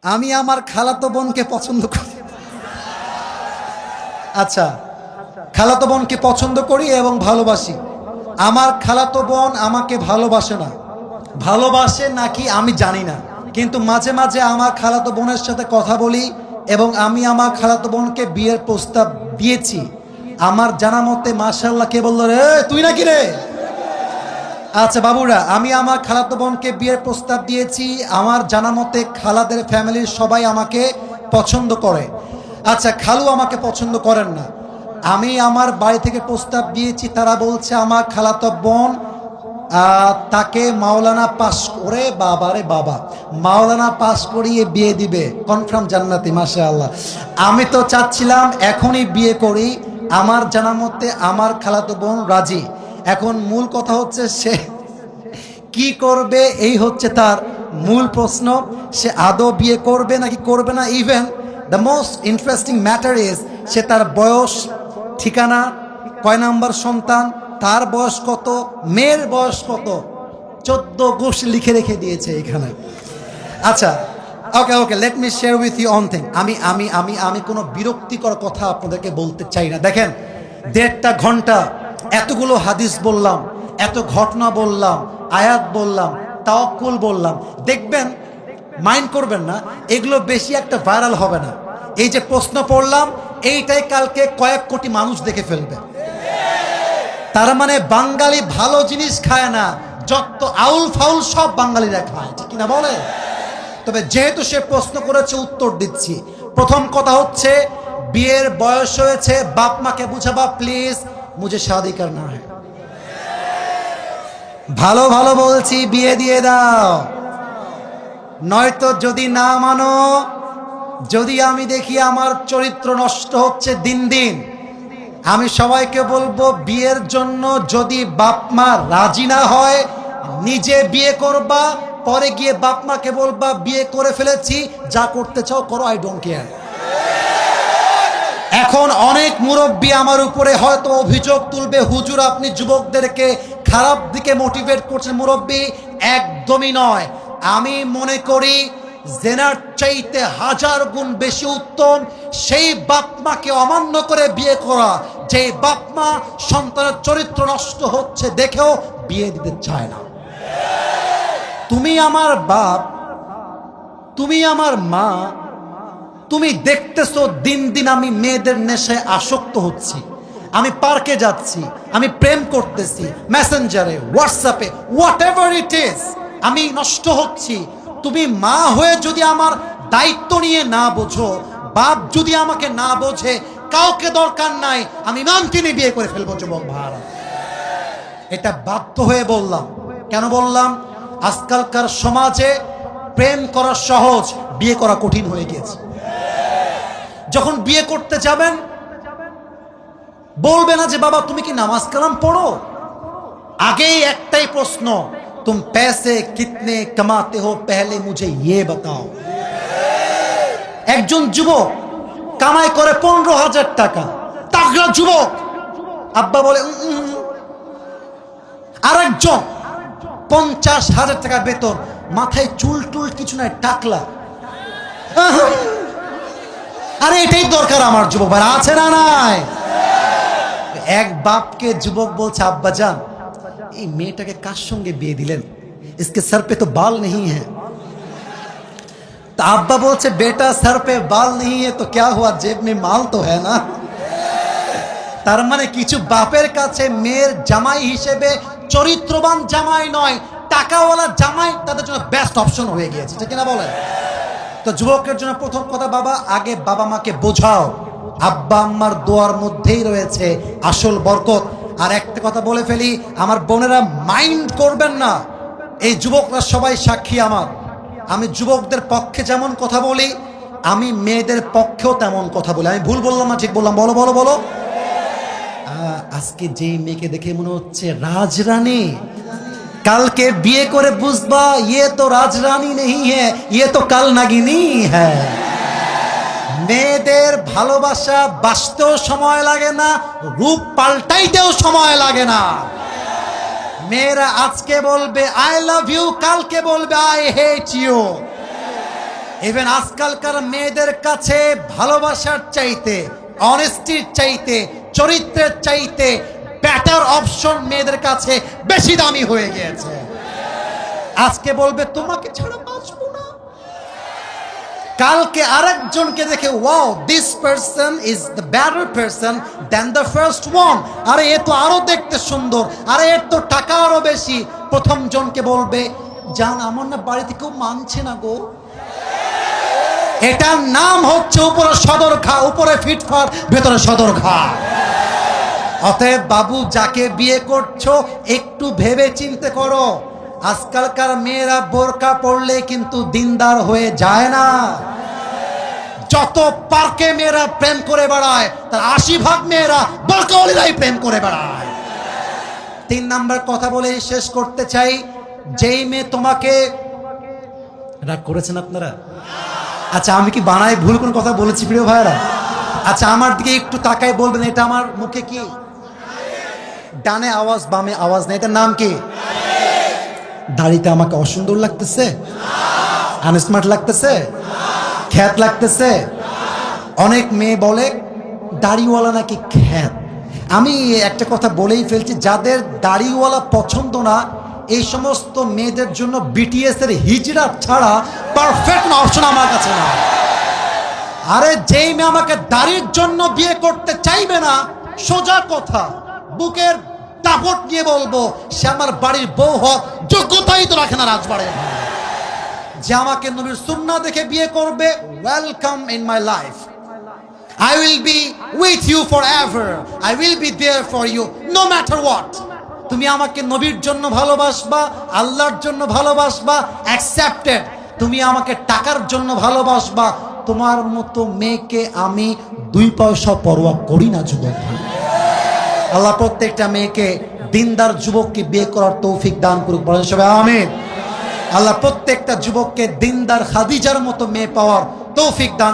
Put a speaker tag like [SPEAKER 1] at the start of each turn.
[SPEAKER 1] আমি আমার খালাতো বোনকে পছন্দ করি। আচ্ছা, খালাতো বোনকে পছন্দ করি এবং ভালোবাসি। আমার খালাতো বোন আমাকে ভালোবাসে না, ভালোবাসে নাকি আমি জানি না, কিন্তু মাঝে মাঝে আমার খালাতো বোনের সাথে কথা বলি এবং আমি আমার খালাতো বোনকে বিয়ের প্রস্তাব দিয়েছি। আমার জানা মতে মাশাআল্লাহ, কে বললো রে? তুই নাকি রে? আচ্ছা বাবুরা, আমি আমার খালাতো বোনকে বিয়ের প্রস্তাব দিয়েছি। আমার জানা মতে খালাদের ফ্যামিলির সবাই আমাকে পছন্দ করে। আচ্ছা, খালু আমাকে পছন্দ করেন না। আমি আমার বাড়ি থেকে প্রস্তাব দিয়েছি, তারা বলছে আমার খালাতো বোন তাকে মাওলানা পাস করে, বাবারে বাবা, মাওলানা পাস করিয়ে বিয়ে দিবে, কনফার্ম জান্নাতি, মাশাআল্লাহ। আমি তো চাচ্ছিলাম এখনই বিয়ে করি। আমার জানা মতে আমার খালাতো বোন রাজি। এখন মূল কথা হচ্ছে সে কি করবে, এই হচ্ছে তার মূল প্রশ্ন। সে আদৌ বিয়ে করবে নাকি করবে না। Even the most interesting matter is সে তার বয়স, ঠিকানা, কয় নাম্বার সন্তান, তার বয়স কত, মেয়ের বয়স কত, 14 গোষ্ঠী লিখে রেখে দিয়েছে এখানে। আচ্ছা, okay okay, let me share with you on thing. আমি আমি আমি আমি কোনো বিরক্তিকর কথা আপনাদেরকে বলতে চাই না। দেখেন, 1.5 ঘন্টা এতগুলো হাদিস বললাম, এত ঘটনা বললাম, আয়াত বললাম, তাওয়াক্কুল বললাম। দেখবেন, মাইন্ড করবেন না, এগুলো বেশি একটা ভাইরাল হবে না। এই যে প্রশ্ন পড়লাম, এইটাই কালকে কয়েক কোটি মানুষ দেখে ফেলবে। তার মানে বাঙালি ভালো জিনিস খায় না, যত আউল ফাউল সব বাঙালিরা খায়, ঠিক কিনা বলে? তবে যেহেতু সে প্রশ্ন করেছে, উত্তর দিচ্ছি। প্রথম কথা হচ্ছে, বিয়ের বয়স হয়েছে, বাপ মাকে বুঝাবা প্লিজ, মুঝে শাদি করনা है। ভালো ভালো বলছি, বিয়ে দিয়ে দাও। নয়তো যদি না মানো, যদি আমি দেখি আমার চরিত্র নষ্ট হচ্ছে দিন দিন, আমি সবাইকে বলবো বিয়ের জন্য যদি বাপ মা রাজি না হয়, নিজে বিয়ে করবা, পরে গিয়ে বাপ মাকে বলবা বিয়ে করে ফেলেছি, যা করতে চাও করো, আই ডোন্ট কেয়ার। এখন অনেক মুরব্বী আমার উপরে হয়তো অভিযোগ তুলবে, হুজুর আপনি যুবকদেরকে খারাপ দিকে মোটিভেট করছেন। মুরব্বী, একদমই নয়। আমি মনে করি জেনার চাইতে 1000 গুণ বেশি উত্তম সেই বাপ মাকে অমান্য করে বিয়ে করা, যে বাপ মা সন্তানের চরিত্র নষ্ট হচ্ছে দেখেও বিয়ে দিতে চায় না। তুমি আমার বাপ, তুমি আমার মা, তুমি দেখতেছো দিন দিন আমি মেয়েদের নেশায় আসক্ত হচ্ছি, আমি পার্কে যাচ্ছি, আমি প্রেম করতেছি, মেসেঞ্জারে, হোয়াটসঅ্যাপে, হোয়াট এভার ইট ইজ, আমি নষ্ট হচ্ছি। তুমি মা হয়ে যদি আমার দায়িত্ব নিয়ে না বোঝো, বাপ যদি আমাকে না বোঝে, কাউকে দরকার নাই, আমি মানকিনি বিয়ে করে ফেলবো যুবক ভাইরা। এটা বাধ্য হয়ে বললাম। কেন বললাম? আজকালকার সমাজে প্রেম করা সহজ, বিয়ে করা কঠিন হয়ে গিয়েছে। যখন বিয়ে করতে যাবেন, বলবে না যে বাবা তুমি কি নামাজ কালাম পড়ো, আগেই একটাই প্রশ্ন, তুম पैसे कितने कमाते हो पहले मुझे ये बताओ। একজন যুবক কামাই করে 15,000 টাকা, তাগড়া যুবক, আব্বা বলে আরেকজন 50,000 টাকা বেতন, মাথায় চুল টুল কিছু নাই, টাকলা। আরে এটাই দরকার আমার যুবক ভাই, আছে না নাই? এক বাপকে যুবক বলছে, আব্বা জান এই মেয়েটাকে কার সঙ্গে বিয়ে দিলেন, इसके सर पे तो बाल नहीं है। तो अब्बा बोलছে बेटा सर पे बाल नहीं है तो क्या हुआ, जेब में माल तो है ना। তার মানে কিছু বাপের কাছে মেয়ের জামাই হিসেবে চরিত্রবান জামাই নয়, টাকাওয়ালা জামাই তাদের জন্য বেস্ট অপশন হয়ে গিয়েছে, ঠিক না বলেন? তো যুবকের জন্য প্রথম কথা, বাবা আগে বাবা মাকে বোঝাও, আব্বা আম্মার দোয়ার মধ্যেই রয়েছে আসল বরকত। আর একটা কথা বলে ফেলি, আমার বোনেরা মাইন্ড করবেন না, এই যুবকরা সবাই সাক্ষী আমার। আমি যুবকদের পক্ষে যেমন কথা বলি, আমি মেয়েদের পক্ষেও তেমন কথা বলি। আমি ভুল বললাম না ঠিক বললাম? বলো বলো বলো। আজকে যেই মেয়েকে দেখে মনে হচ্ছে রাজরানী, কালকে বিয়ে করে বুঝবা ये तो রাজরানী नहीं है, ये तो কাল নাগিনী है। মেয়েদের ভালোবাসা বাঁচতেও সময় লাগে না, রূপ পাল্টাইতেও সময় লাগে না। মেয়েরা আজকে বলবে আই লাভ ইউ, কালকে বলবে আই হেট ইউ। ইভেন আজকালকার মেয়েদের কাছে ভালোবাসার চাইতে, অনেস্টির চাইতে, চরিত্রের চাইতে বেটার অপশন মেয়েদের কাছে বেশি দামি হয়ে গিয়েছে। আজকে বলবে তোমাকে ছাড়া বাঁচবো না, কালকে আরেকজনকে দেখে wow this person is the better person than the first one, আরে এ তো আরো দেখতে সুন্দর, আরে এর তো টাকা আরো বেশি। প্রথম জনকে বলবে জান আমার না বাড়িতে কেউ মানছে না গো। এটার নাম হচ্ছে উপরে সদর ঘা, উপরে ফিটফাট ভেতরে সদর ঘা। অতএব বাবু যাকে বিয়ে করছো একটু ভেবে চিন্তে করো। আজকালকার মেয়েরা বোরকা পরলে কিন্তু দিনদার হয়ে যায় না। যত পার্কে মেয়েরা প্রেম করে বেড়ায় তার 80% মেয়েরা বোরকাওয়ালিরাই প্রেম করে বেড়ায়। 3 নাম্বার কথা বলে শেষ করতে চাই, যেই মেয়ে তোমাকে, রাগ করেছেন আপনারা? আচ্ছা আমি কি বানায় ভুল কোন কথা বলেছি প্রিয় ভাইরা? আচ্ছা আমার দিকে একটু তাকায় বলবেন এটা আমার মুখে কি? ডানে আওয়াজ বামে আওয়াজ নেই, এটার নাম কি? দাড়িতে আমাকে অসুন্দর লাগতেছে, আনস্মার্ট লাগতেছে, খ্যাত লাগতেছে। অনেক মেয়ে বলে দাড়িওয়ালা নাকি খ্যাত। আমি একটা কথা বলেই ফেলছি, যাদের দাড়িওয়ালা পছন্দ না এই সমস্ত মেয়েদের জন্য বিটিএস এর হিজড়া ছাড়া পারফেক্ট অপশন আমার কাছে না। আরে যেই মেয়ে আমাকে দাড়ির জন্য বিয়ে করতে চাইবে না, সোজা কথা বুকের দাপট নিয়ে বলবো সে আমার বাড়ির বউ হওয়ার যোগ্যতাই তো রাখে না রাজবাড়ে। যে আমাকে নবীর সুন্নাহ দেখে বিয়ে করবে, welcome in my life, I will be with you forever, I will be there for you no matter what. তুমি আমাকে নবীর জন্য ভালোবাসবা, আল্লাহর জন্য ভালোবাসবা, অ্যাকসেপ্টেড। তুমি আমাকে টাকার জন্য ভালোবাসবা, তোমার মতো মেয়েকে আমি 2 পয়সা পরোয়া করি না যুবক। আল্লাহ প্রত্যেকটা মেয়েকে দিনদার যুবককে বিয়ে করার তৌফিক দান করুক, বলেন সবাই আমিন। আল্লাহ প্রত্যেকটা যুবককে দিনদার খাদিজার মতো মেয়ে পাওয়ার তৌফিক দান